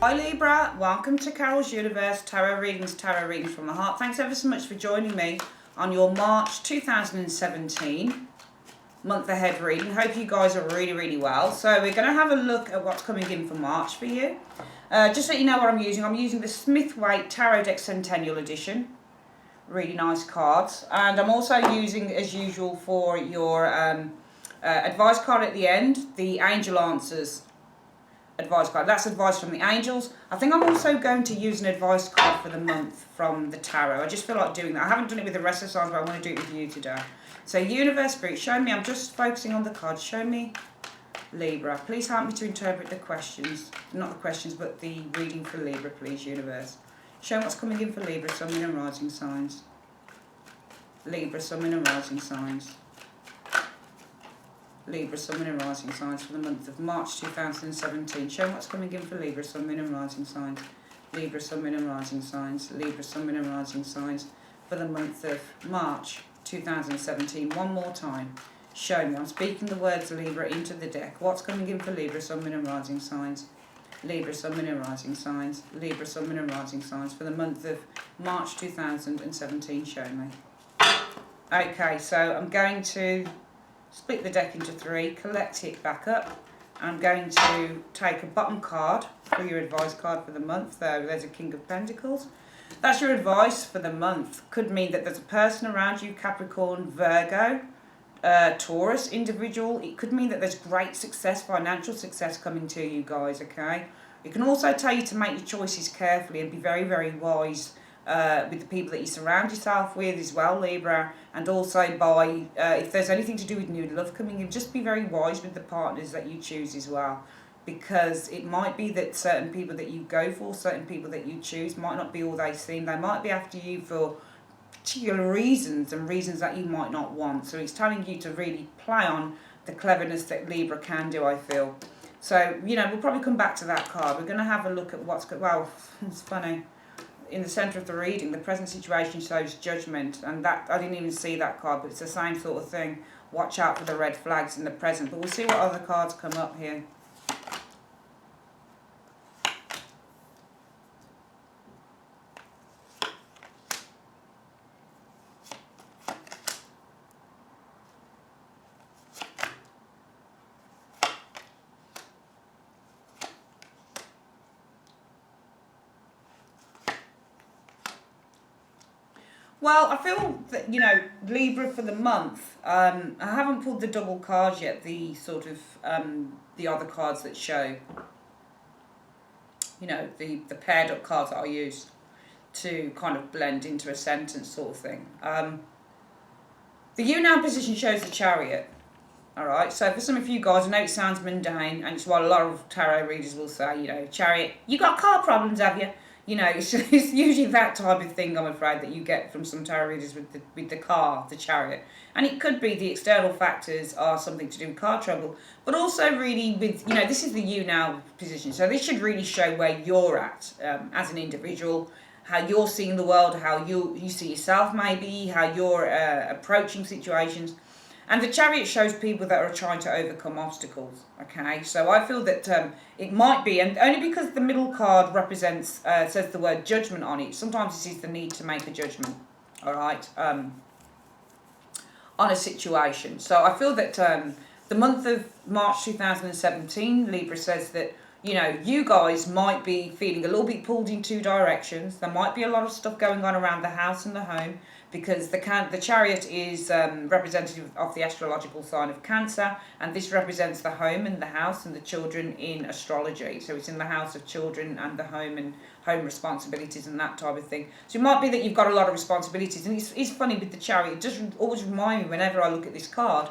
Hi Libra, welcome to Carol's Universe, tarot readings from the heart. Thanks ever so much for joining me on your March 2017 month ahead reading. Hope you guys are really well. So we're going to have a look at what's coming in for March for you. Just so you know what I'm using the Smith-Waite Tarot Deck Centennial Edition. Really nice cards. And I'm also using, as usual, for your advice card at the end, the Angel Answers advice card. That's advice from the angels. I think I'm also going to use an advice card for the month from the tarot. I just feel like doing that. I haven't done it with the rest of the signs, but I want to do it with you today. So Universe Spirit, show me, I'm just focusing on the cards, show me Libra. Please help me to interpret the questions, not the questions, but the reading for Libra, please, Universe. Show me what's coming in for Libra, Sun, Moon and Rising signs. Libra, Sun, Moon and Rising signs. Libra, Sun, Moon and Rising signs for the month of March 2017. Show me what's coming in for Libra, Sun, Moon and Rising signs. Libra, Sun, Moon and Rising signs. Libra, Sun, Moon and Rising signs for the month of March 2017. One more time. Show me. I'm speaking the words Libra into the deck. What's coming in for Libra, Sun, Moon and Rising signs? Libra, Sun, Moon and Rising signs. Libra, Sun, Moon and Rising signs for the month of March 2017. Show me. Okay, so I'm going to split the deck into three, collect it back up. I'm going to take a bottom card for your advice card for the month. There's a King of Pentacles. That's your advice for the month. Could mean that there's a person around you, Capricorn, Virgo, Taurus individual. It could mean that there's great success, financial success coming to you guys, okay? It can also tell you to make your choices carefully and be very wise with the people that you surround yourself with as well, Libra, and also by, if there's anything to do with new love coming in, just be very wise with the partners that you choose as well, because it might be that certain people that you go for, certain people that you choose might not be all they seem. They might be after you for particular reasons and reasons that you might not want. So it's telling you to really play on the cleverness that Libra can do, I feel. So, you know, we'll probably come back to that card. We're going to have a look at what's, well, it's funny. In the centre of the reading, the present situation shows judgment, and that I didn't even see that card, but it's the same sort of thing. Watch out for the red flags in the present. But we'll see what other cards come up here. Well, I feel that, you know, Libra for the month, I haven't pulled the double cards yet, the sort of, the other cards that show, you know, the paired up cards that I use to kind of blend into a sentence sort of thing. The you now position shows the Chariot. Alright, so for some of you guys, I know it sounds mundane, and it's what a lot of tarot readers will say, you know, Chariot, you got car problems, have you? You know, it's usually that type of thing, I'm afraid, that you get from some tarot readers with the car, the Chariot. And it could be the external factors are something to do with car trouble, but also really with, you know, this is the you now position. So this should really show where you're at as an individual, how you're seeing the world, how you see yourself maybe, how you're approaching situations. And the Chariot shows people that are trying to overcome obstacles, okay? So I feel that it might be, and only because the middle card represents, says the word judgment on it, sometimes it is the need to make a judgment, all right, on a situation. So I feel that the month of March 2017, Libra says that, you know, you guys might be feeling a little bit pulled in two directions. There might be a lot of stuff going on around the house and the home, because the Chariot is representative of the astrological sign of Cancer, and this represents the home and the house and the children in astrology. So it's in the house of children and the home and home responsibilities and that type of thing. So it might be that you've got a lot of responsibilities, and it's funny with the Chariot, it does always remind me whenever I look at this card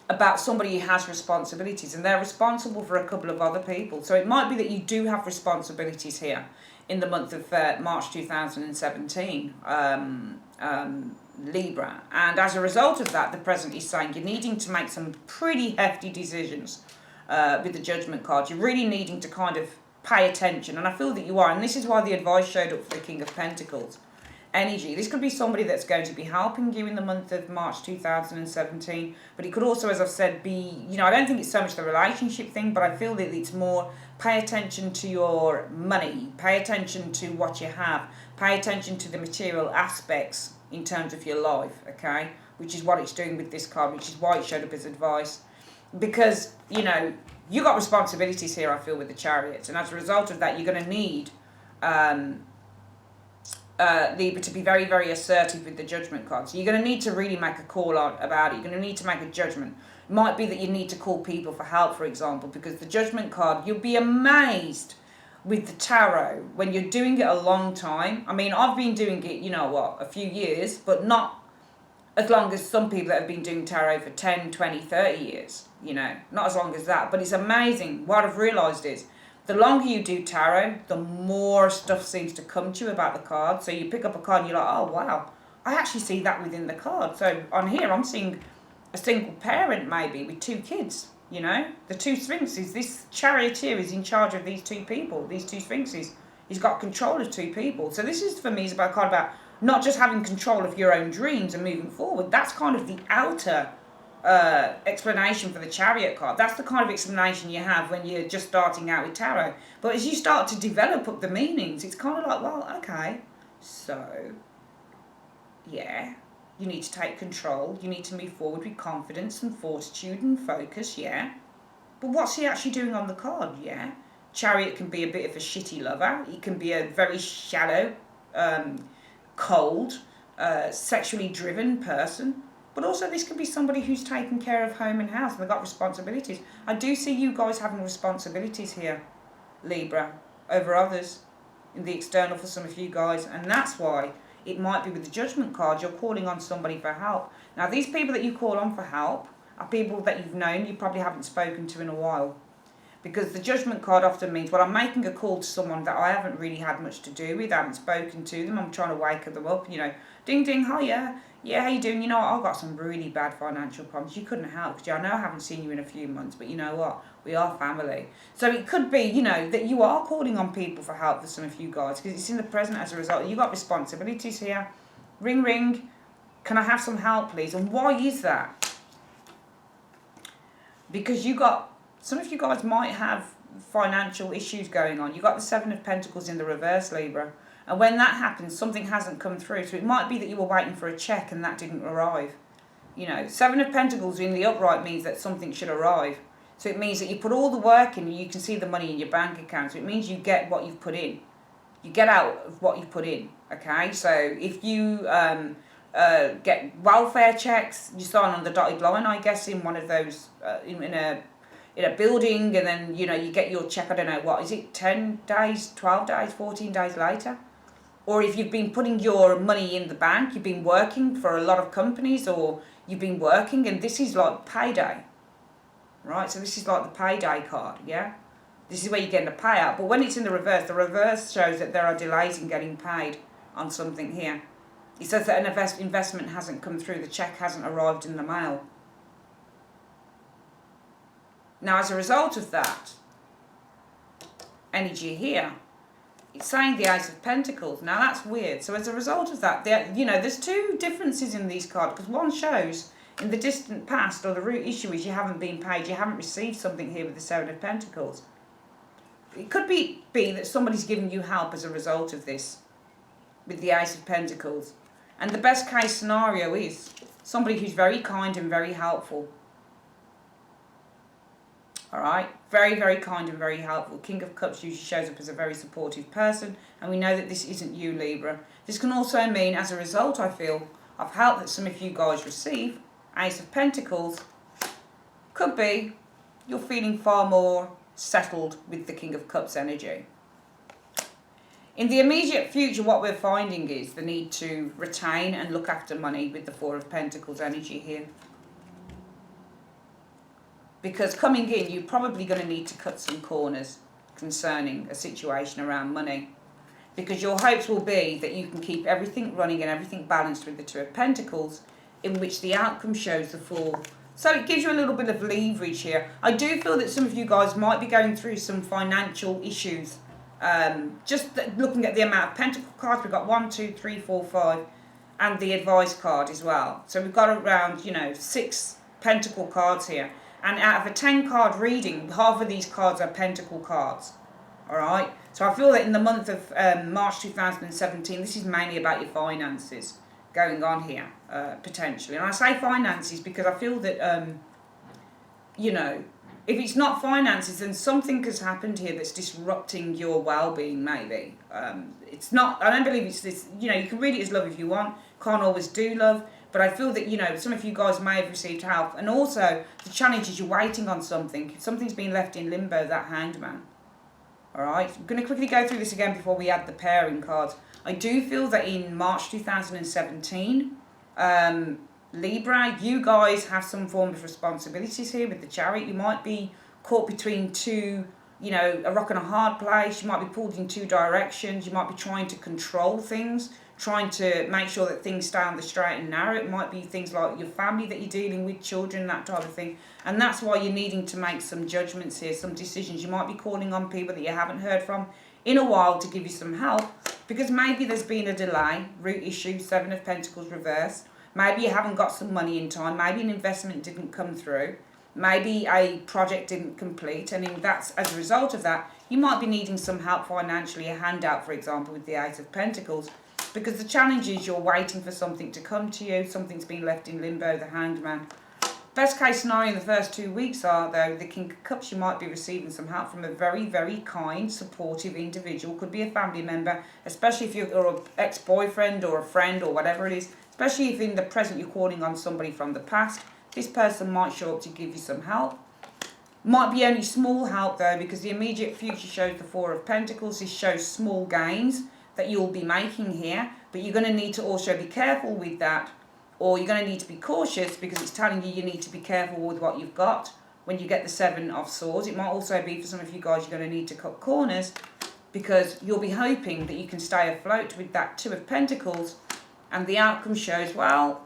about somebody who has responsibilities, and they're responsible for a couple of other people. So it might be that you do have responsibilities here in the month of March 2017, Libra. And as a result of that, the present is saying you're needing to make some pretty hefty decisions with the Judgment card. You're really needing to kind of pay attention, and I feel that you are. And this is why the advice showed up for the King of Pentacles. energy. This could be somebody that's going to be helping you in the month of March 2017, but it could also, as I've said, be, I don't think it's so much the relationship thing, but I feel that it's more pay attention to your money, pay attention to what you have, pay attention to the material aspects in terms of your life, okay? Which is what it's doing with this card, which is why it showed up as advice. Because, you got responsibilities here, I feel, with the Chariots, and as a result of that, you're going to need Libra to be very, very assertive with the Judgment card. So you're going to need to really make a call out about it. You're going to need to make a judgment. It might be that you need to call people for help, for example, because the Judgment card, you'll be amazed with the tarot when you're doing it a long time. I mean, I've been doing it, a few years, but not as long as some people that have been doing tarot for 10, 20, 30 years, not as long as that. But it's amazing. What I've realised is, the longer you do tarot, the more stuff seems to come to you about the card. So you pick up a card and you're like, oh, wow, I actually see that within the card. So on here, I'm seeing a single parent maybe with 2 kids, The 2 Sphinxes, this charioteer is in charge of these 2 people, these 2 Sphinxes. He's got control of 2 people. So this is, for me, is about a card about not just having control of your own dreams and moving forward. That's kind of the outer explanation for the Chariot card. That's the kind of explanation you have when you're just starting out with tarot. But as you start to develop up the meanings, it's kind of like, well, okay, so yeah, you need to take control, you need to move forward with confidence and fortitude and focus, yeah, but what's he actually doing on the card? Yeah, Chariot can be a bit of a shitty lover, he can be a very shallow, cold, sexually driven person. But also this could be somebody who's taking care of home and house and they've got responsibilities. I do see you guys having responsibilities here, Libra, over others in the external for some of you guys. And that's why it might be with the Judgment card, you're calling on somebody for help. Now, these people that you call on for help are people that you've known, you probably haven't spoken to in a while. Because the Judgment card often means, well, I'm making a call to someone that I haven't really had much to do with, I haven't spoken to them, I'm trying to wake them up, ding, ding, hiya. Yeah, how you doing? I've got some really bad financial problems. You couldn't help, because I know I haven't seen you in a few months, but you know what? We are family. So it could be, that you are calling on people for help for some of you guys, because it's in the present as a result. You've got responsibilities here. Ring, ring. Can I have some help, please? And why is that? Because some of you guys might have financial issues going on. You've got the 7 of Pentacles in the reverse, Libra. And when that happens, something hasn't come through. So it might be that you were waiting for a check and that didn't arrive. 7 of Pentacles in the upright means that something should arrive. So it means that you put all the work in and you can see the money in your bank account. So it means you get what you've put in. You get out of what you've put in. Okay? So if you get welfare checks, you sign on the dotted line, I guess, in one of those, in a building, and then, you get your check, I don't know, what is it, 10 days, 12 days, 14 days later? Or if you've been putting your money in the bank, you've been working for a lot of companies, or you've been working, and this is like payday, right? So this is like the payday card, yeah? This is where you're getting a payout. But when it's in the reverse shows that there are delays in getting paid on something here. It says that an investment hasn't come through, the check hasn't arrived in the mail. Now, as a result of that energy here, it's saying the Ace of Pentacles. Now, that's weird. So as a result of that, there's 2 differences in these cards. Because one shows in the distant past, or the root issue is you haven't been paid, you haven't received something here with the 7 of Pentacles. It could be that somebody's giving you help as a result of this with the Ace of Pentacles. And the best case scenario is somebody who's very kind and very helpful. All right, very, very kind and very helpful. King of Cups usually shows up as a very supportive person, and we know that this isn't you, Libra. This can also mean, as a result, I feel, of help that some of you guys receive, Ace of Pentacles, could be you're feeling far more settled with the King of Cups energy. In the immediate future, what we're finding is the need to retain and look after money with the 4 of Pentacles energy here. Because coming in, you're probably going to need to cut some corners concerning a situation around money. Because your hopes will be that you can keep everything running and everything balanced with the 2 of Pentacles, in which the outcome shows the Fool. So it gives you a little bit of leverage here. I do feel that some of you guys might be going through some financial issues Just looking at the amount of pentacle cards, we've got 1, 2, 3, 4, 5, and the advice card as well. So we've got around, 6 pentacle cards here. And out of a 10 card reading, half of these cards are pentacle cards. Alright? So I feel that in the month of March 2017, this is mainly about your finances going on here, potentially. And I say finances because I feel that, if it's not finances, then something has happened here that's disrupting your well-being, maybe. It's not, I don't believe it's this, you can read it as love if you want, can't always do love, but I feel that, some of you guys may have received help. And also, the challenge is you're waiting on something. Something's been left in limbo, that Hanged Man. Alright, I'm going to quickly go through this again before we add the pairing cards. I do feel that in March 2017, Libra, you guys have some form of responsibilities here with the Chariot. You might be caught between two, a rock and a hard place. You might be pulled in two directions. You might be trying to control things, trying to make sure that things stay on the straight and narrow. It might be things like your family that you're dealing with, children, that type of thing. And that's why you're needing to make some judgments here, some decisions. You might be calling on people that you haven't heard from in a while to give you some help, because maybe there's been a delay, root issue, 7 of Pentacles reversed. Maybe you haven't got some money in time. Maybe an investment didn't come through. Maybe a project didn't complete. And that's as a result of that, you might be needing some help financially, a handout, for example, with the 8 of Pentacles. Because the challenge is you're waiting for something to come to you. Something's been left in limbo, the Hanged Man. Best case scenario in the first 2 weeks are, though, the King of Cups. You might be receiving some help from a very, very kind, supportive individual. Could be a family member, especially if you're an ex-boyfriend or a friend or whatever it is. Especially if in the present you're calling on somebody from the past. This person might show up to give you some help. Might be only small help though, because the immediate future shows the 4 of Pentacles. This shows small gains that you'll be making here. But you're going to need to also be careful with that. Or you're going to need to be cautious, because it's telling you need to be careful with what you've got when you get the 7 of Swords. It might also be for some of you guys you're going to need to cut corners, because you'll be hoping that you can stay afloat with that 2 of Pentacles. And the outcome shows, well,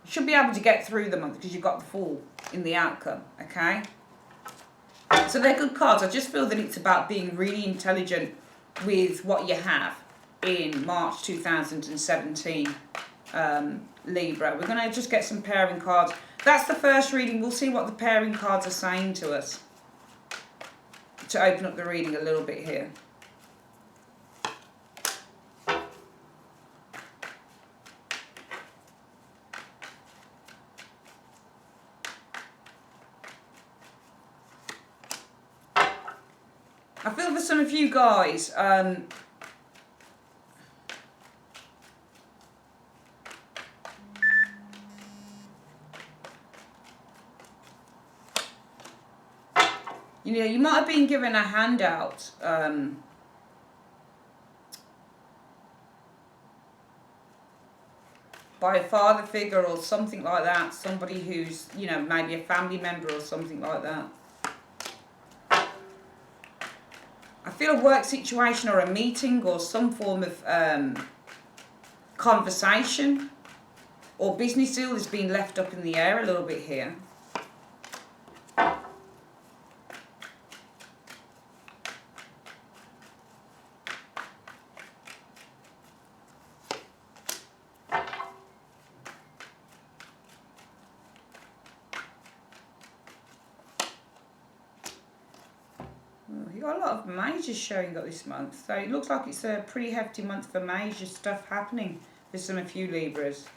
you should be able to get through the month because you've got the Fool in the outcome, okay? So they're good cards. I just feel that it's about being really intelligent with what you have in March 2017, Libra. We're going to just get some pairing cards. That's the first reading. We'll see what the pairing cards are saying to us to open up the reading a little bit here. I feel for some of you guys, you might have been given a handout by a father figure or something like that, somebody who's, maybe a family member or something like that. I feel a work situation or a meeting or some form of conversation or business deal has been left up in the air a little bit here. You've got a lot of majors showing up this month, so it looks like it's a pretty hefty month for major stuff happening for some of you Libras.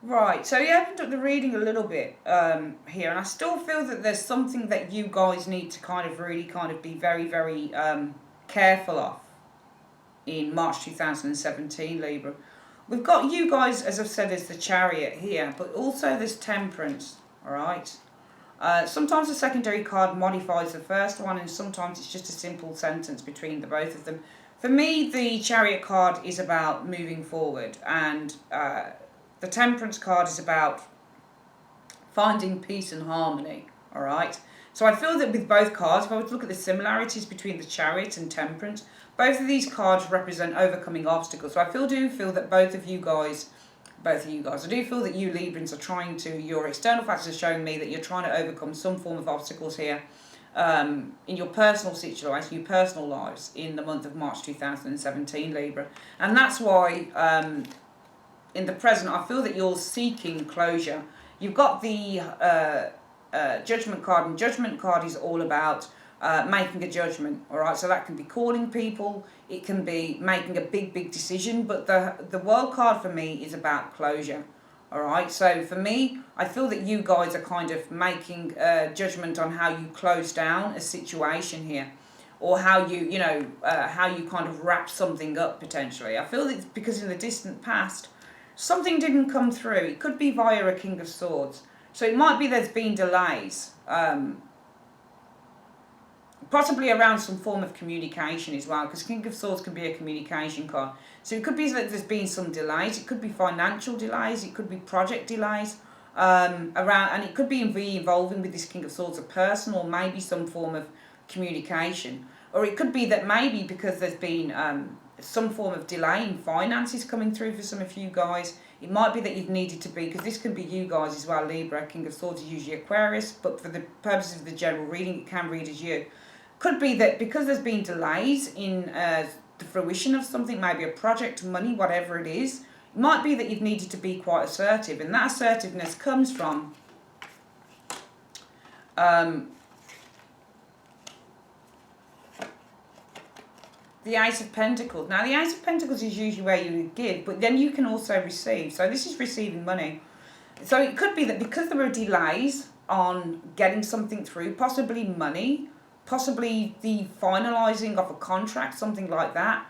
Right, so you opened up the reading a little bit here, and I still feel that there's something that you guys need to really be very, very careful of in March 2017, Libra. We've got you guys, as I've said, as the Chariot here, but also there's Temperance, all right? Sometimes the secondary card modifies the first one, and sometimes it's just a simple sentence between the both of them. For me, the Chariot card is about moving forward, and the Temperance card is about finding peace and harmony, all right? So I feel that with both cards, if I were to look at the similarities between the Chariot and Temperance, both of these cards represent overcoming obstacles. So I do feel that I do feel that you Librans are trying to, your external factors are showing me that you're trying to overcome some form of obstacles here in your personal situation, your personal lives in the month of March 2017, Libra. And that's why in the present, I feel that you're seeking closure. You've got the Judgment card, and Judgment card is all about making a judgment, all right? So that can be calling people, it can be making a big decision, but the World card for me is about closure, all right? So for me, I feel that you guys are kind of making a judgment on how you close down a situation here, or how you, how you kind of wrap something up potentially. I feel that because in the distant past, something didn't come through. It could be via a King of Swords. So it might be there's been delays. Possibly around some form of communication as well, because King of Swords can be a communication card. So it could be that there's been some delays, it could be financial delays, it could be project delays, and it could be involving with this King of Swords a person, or maybe some form of communication. Or it could be that maybe because there's been some form of delay in finances coming through for some of you guys, it might be that you've needed to be, because this can be you guys as well, Libra. King of Swords is usually Aquarius, but for the purposes of the general reading, it can read as you. Could be that because there's been delays in the fruition of something, maybe a project, money, whatever it is, it might be that you've needed to be quite assertive, and that assertiveness comes from the Ace of Pentacles. Now, the Ace of Pentacles is usually where you give, but then you can also receive. So this is receiving money. So it could be that because there were delays on getting something through, possibly money, possibly the finalising of a contract, something like that.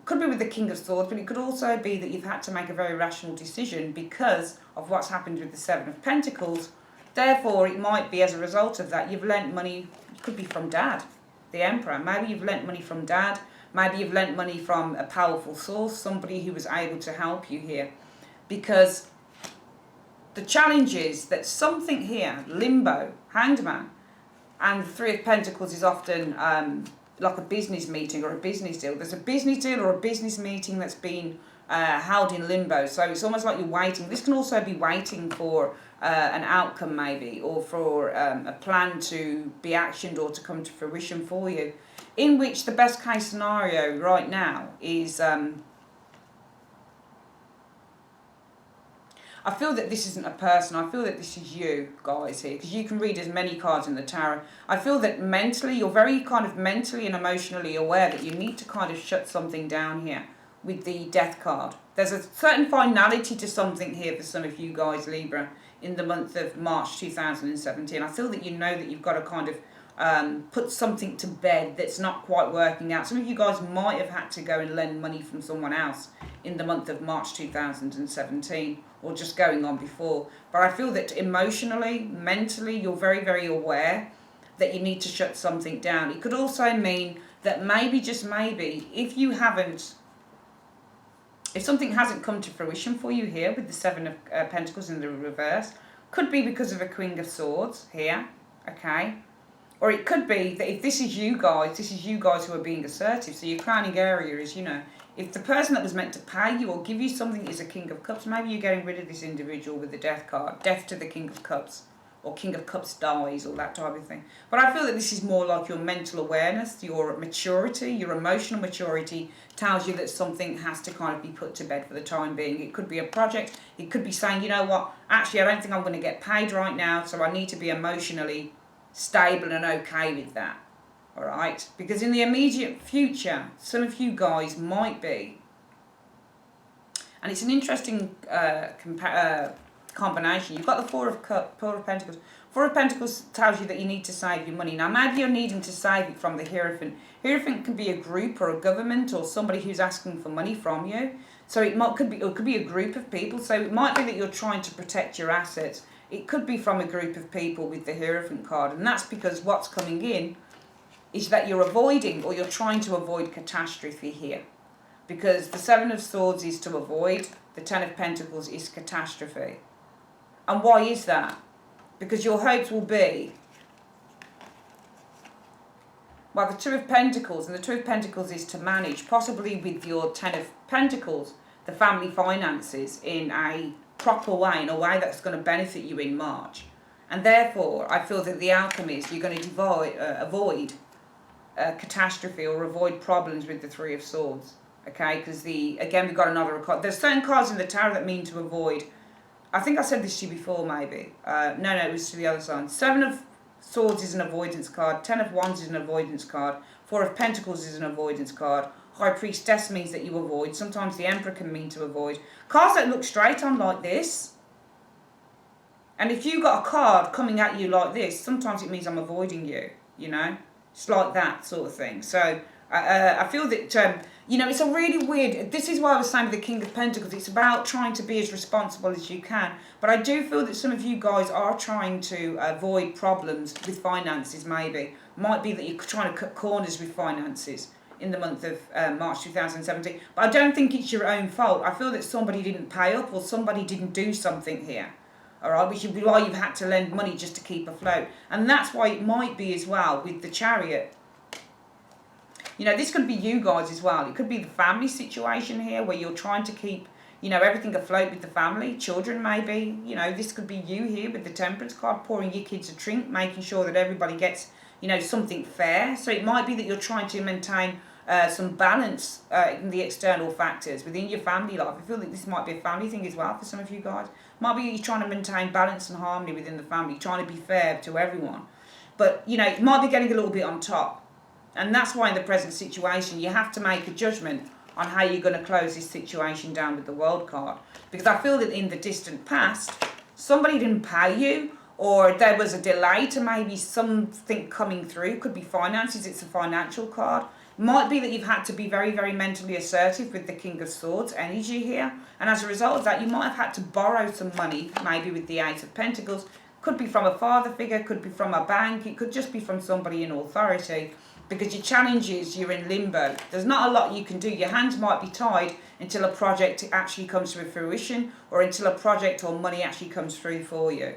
Could be with the King of Swords, but it could also be that you've had to make a very rational decision because of what's happened with the Seven of Pentacles. Therefore, it might be as a result of that, you've lent money, it could be from Dad, the Emperor. Maybe you've lent money from Dad, maybe you've lent money from a powerful source, somebody who was able to help you here. Because the challenge is that something here, limbo, Hanged Man, and the Three of Pentacles is often like a business meeting or a business deal. There's a business deal or a business meeting that's been held in limbo. So it's almost like you're waiting. This can also be waiting for an outcome maybe, or for a plan to be actioned or to come to fruition for you. In which the best case scenario right now is... I feel that this isn't a person, I feel that this is you guys here, because you can read as many cards in the tarot. I feel that mentally, you're very kind of mentally and emotionally aware that you need to kind of shut something down here with the Death card. There's a certain finality to something here for some of you guys, Libra, in the month of March 2017. I feel that you know that you've got to kind of put something to bed that's not quite working out. Some of you guys might have had to go and lend money from someone else in the month of March 2017, or just going on before. But I feel that emotionally, mentally, you're very, very aware that you need to shut something down. It could also mean that maybe, just maybe, if something hasn't come to fruition for you here with the Seven of Pentacles in the reverse, could be because of a Queen of Swords here, okay? Or it could be that if this is you guys who are being assertive. So your crowning area is, if the person that was meant to pay you or give you something is a King of Cups, maybe you're getting rid of this individual with the Death card. Death to the King of Cups, or King of Cups dies, or that type of thing. But I feel that this is more like your mental awareness, your maturity, your emotional maturity tells you that something has to kind of be put to bed for the time being. It could be a project. It could be saying, you know what, actually I don't think I'm going to get paid right now, so I need to be emotionally stable and okay with that. All right, because in the immediate future, some of you guys might be, and it's an interesting combination. You've got the Four of Pentacles. Four of Pentacles tells you that you need to save your money. Now, maybe you're needing to save it from the Hierophant. Hierophant can be a group or a government or somebody who's asking for money from you. So it could be a group of people. So it might be that you're trying to protect your assets. It could be from a group of people with the Hierophant card, and that's because what's coming in is that you're avoiding, or you're trying to avoid, catastrophe here. Because the Seven of Swords is to avoid, the Ten of Pentacles is catastrophe. And why is that? Because your hopes will be, well, the Two of Pentacles, and the Two of Pentacles is to manage, possibly with your Ten of Pentacles, the family finances in a proper way, in a way that's going to benefit you in March. And therefore, I feel that the outcome is you're going to avoid catastrophe or avoid problems with the Three of Swords. Okay, because again, we've got another card. There's certain cards in the tarot that mean to avoid. I think I said this to you before, maybe. No, it was to the other side. Seven of Swords is an avoidance card. Ten of Wands is an avoidance card. Four of Pentacles is an avoidance card. High Priestess means that you avoid. Sometimes the Emperor can mean to avoid. Cards that look straight on like this. And if you've got a card coming at you like this, sometimes it means I'm avoiding you, you know. It's like that sort of thing. So I feel that, you know, it's a really weird... This is why I was saying with the King of Pentacles, it's about trying to be as responsible as you can. But I do feel that some of you guys are trying to avoid problems with finances, maybe. Might be that you're trying to cut corners with finances in the month of March 2017. But I don't think it's your own fault. I feel that somebody didn't pay up or somebody didn't do something here. All right, which would be why you've had to lend money just to keep afloat. And that's why it might be as well with the Chariot. You know, this could be you guys as well. It could be the family situation here where you're trying to keep, you know, everything afloat with the family. Children maybe. You know, this could be you here with the Temperance card, pouring your kids a drink, making sure that everybody gets, you know, something fair. So it might be that you're trying to maintain some balance in the external factors within your family life. I feel that this might be a family thing as well for some of you guys. Might be you're trying to maintain balance and harmony within the family, trying to be fair to everyone. But, you know, it might be getting a little bit on top. And that's why in the present situation, you have to make a judgment on how you're going to close this situation down with the World card. Because I feel that in the distant past, somebody didn't pay you, or there was a delay to maybe something coming through. Could be finances, it's a financial card. Might be that you've had to be very, very mentally assertive with the King of Swords energy here. And as a result of that, you might have had to borrow some money, maybe with the Eight of Pentacles. Could be from a father figure, could be from a bank, it could just be from somebody in authority. Because your challenge is you're in limbo. There's not a lot you can do. Your hands might be tied until a project actually comes to fruition, or until a project or money actually comes through for you.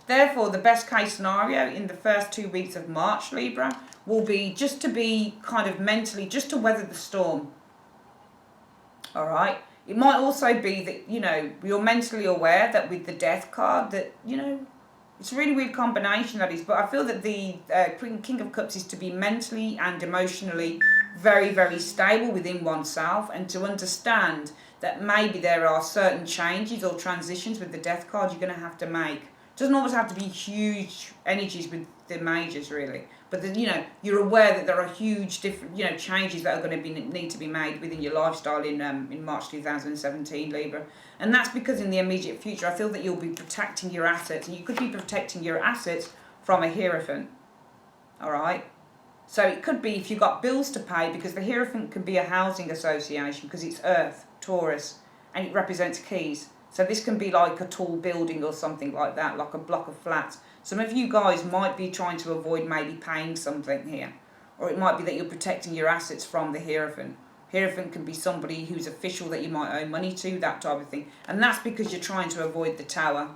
Therefore, the best case scenario in the first 2 weeks of March, Libra, will be just to be kind of mentally, just to weather the storm. All right? It might also be that, you know, you're mentally aware that with the Death card that, you know, it's a really weird combination that is, but I feel that the King of Cups is to be mentally and emotionally very, very stable within oneself, and to understand that maybe there are certain changes or transitions with the Death card you're going to have to make. It doesn't always have to be huge energies with the majors, really. But, you know, you're aware that there are huge different, you know, changes that are going to need to be made within your lifestyle in March 2017, Libra. And that's because in the immediate future, I feel that you'll be protecting your assets. And you could be protecting your assets from a Hierophant. All right? So it could be if you've got bills to pay, because the Hierophant can be a housing association because it's Earth, Taurus, and it represents keys. So this can be like a tall building or something like that, like a block of flats. Some of you guys might be trying to avoid maybe paying something here. Or it might be that you're protecting your assets from the Hierophant. Hierophant can be somebody who's official that you might owe money to, that type of thing. And that's because you're trying to avoid the Tower.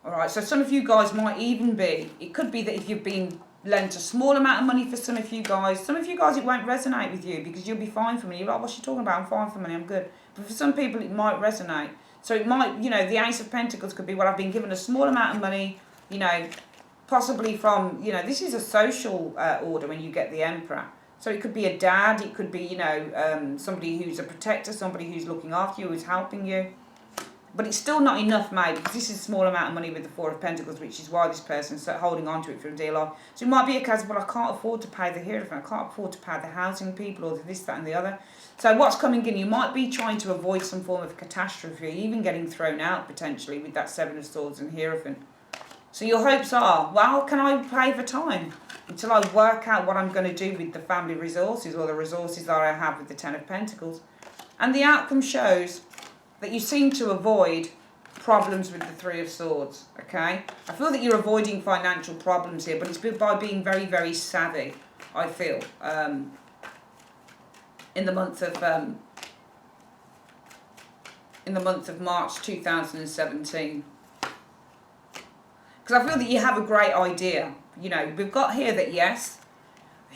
Alright, so some of you guys might even be, it could be that if you've been lent a small amount of money for some of you guys it won't resonate with you because you'll be fine for money. You're like, what's she talking about? I'm fine for money, I'm good. But for some people it might resonate. So it might, you know, the Ace of Pentacles could be, well, I've been given a small amount of money, you know, possibly from, you know, this is a social order when you get the Emperor. So it could be a dad, it could be, you know, somebody who's a protector, somebody who's looking after you, who's helping you. But it's still not enough, maybe, because this is a small amount of money with the Four of Pentacles, which is why this person's holding on to it for a dear life. So it might be a case of, well, I can't afford to pay the Hierophant, I can't afford to pay the housing people, or this, that and the other. So what's coming in, you might be trying to avoid some form of catastrophe, even getting thrown out, potentially, with that Seven of Swords and Hierophant. So your hopes are, well, can I pay for time? until I work out what I'm going to do with the family resources or the resources that I have with the Ten of Pentacles. And the outcome shows that you seem to avoid problems with the Three of Swords, okay? I feel that you're avoiding financial problems here, but it's by being very, very savvy, I feel, in the month of March 2017. Because I feel that you have a great idea. You know, we've got here that, yes,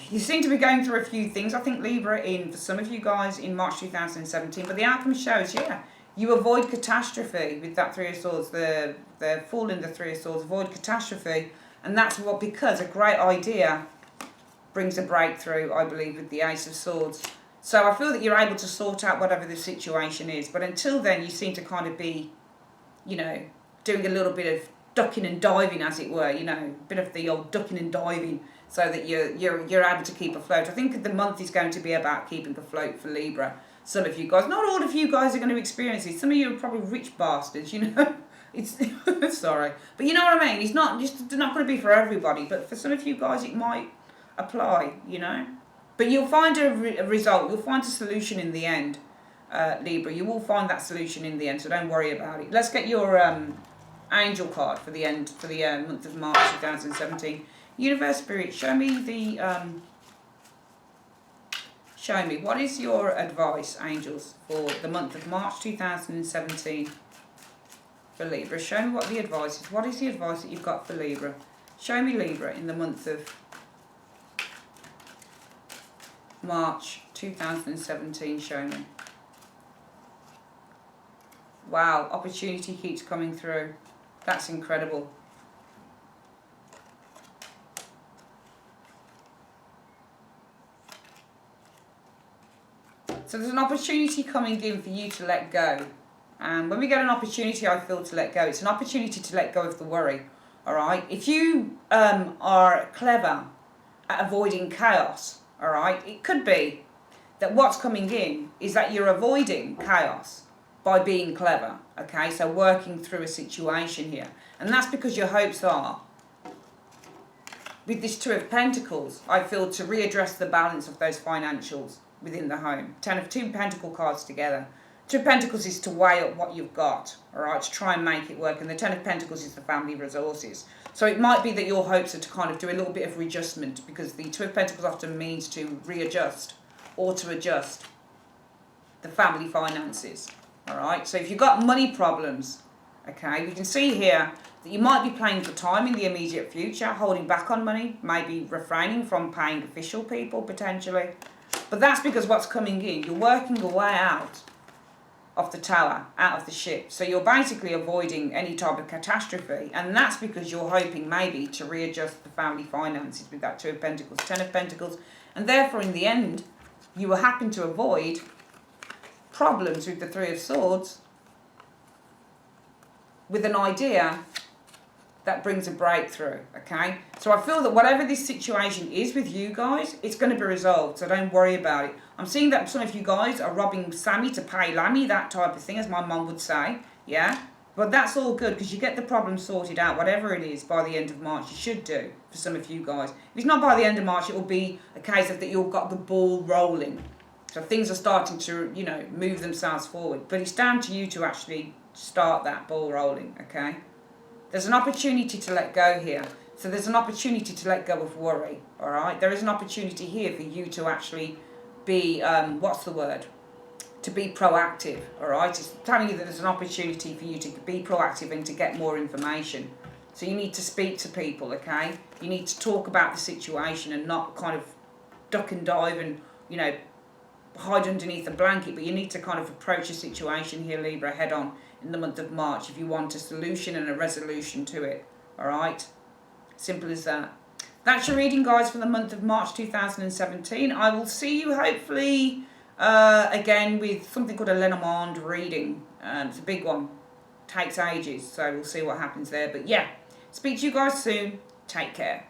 you seem to be going through a few things, I think, Libra, for some of you guys in March 2017. But the outcome shows, yeah, you avoid catastrophe with that Three of Swords. The Fool in the Three of Swords, avoid catastrophe. And that's what, because a great idea brings a breakthrough, I believe, with the Ace of Swords. So I feel that you're able to sort out whatever the situation is. But until then, you seem to kind of be, you know, doing a little bit of ducking and diving, as it were, you know, a bit of the old ducking and diving, so that you're able to keep afloat. I think the month is going to be about keeping afloat for Libra. Some of you guys, not all of you guys are going to experience it. Some of you are probably rich bastards, you know. It's sorry, but you know what I mean. It's not going to be for everybody, but for some of you guys, it might apply, you know. But you'll find a result. You'll find a solution in the end, Libra. You will find that solution in the end, so don't worry about it. Let's get your angel card for the month of March 2017. Universe, Spirit, show me what is your advice, angels, for the month of March 2017 for Libra. Show me what the advice is. What is the advice that you've got for Libra? Show me Libra in the month of March 2017. Show me. Wow, opportunity keeps coming through. That's incredible. So there's an opportunity coming in for you to let go. And when we get an opportunity, I feel, to let go, it's an opportunity to let go of the worry. All right? If you are clever at avoiding chaos, all right, it could be that what's coming in is that you're avoiding chaos by being clever, okay? So working through a situation here. And that's because your hopes are, with this Two of Pentacles, I feel, to readdress the balance of those financials within the home. Two Pentacle cards together. Two of Pentacles is to weigh up what you've got, all right, to try and make it work. And the Ten of Pentacles is the family resources. So it might be that your hopes are to kind of do a little bit of readjustment, because the Two of Pentacles often means to readjust or to adjust the family finances, all right? So if you've got money problems, okay, we can see here that you might be playing for time in the immediate future, holding back on money, maybe refraining from paying official people potentially. But that's because what's coming in, you're working your way out of the tower, out of the ship. So you're basically avoiding any type of catastrophe. And that's because you're hoping maybe to readjust the family finances with that Two of Pentacles, Ten of Pentacles. And therefore, in the end, you will happen to avoid problems with the Three of Swords with an idea that brings a breakthrough, okay? So I feel that whatever this situation is with you guys, it's going to be resolved, so don't worry about it. I'm seeing that some of you guys are robbing Sammy to pay Lammy, that type of thing, as my mum would say, yeah? But that's all good, because you get the problem sorted out, whatever it is, by the end of March. You should do, for some of you guys. If it's not by the end of March, it will be a case of that you've got the ball rolling. So things are starting to, you know, move themselves forward. But it's down to you to actually start that ball rolling, okay? There's an opportunity to let go here. So there's an opportunity to let go of worry, all right? There is an opportunity here for you to actually be, to be proactive, all right? It's telling you that there's an opportunity for you to be proactive and to get more information. So you need to speak to people, okay? You need to talk about the situation and not kind of duck and dive and, you know, hide underneath a blanket, but you need to kind of approach a situation here, Libra, head on in the month of March if you want a solution and a resolution to it, all right? Simple as that. That's your reading, guys, for the month of March 2017. I will see you hopefully again with something called a Lenormand reading. It's a big one. Takes ages, so we'll see what happens there. But yeah, speak to you guys soon. Take care.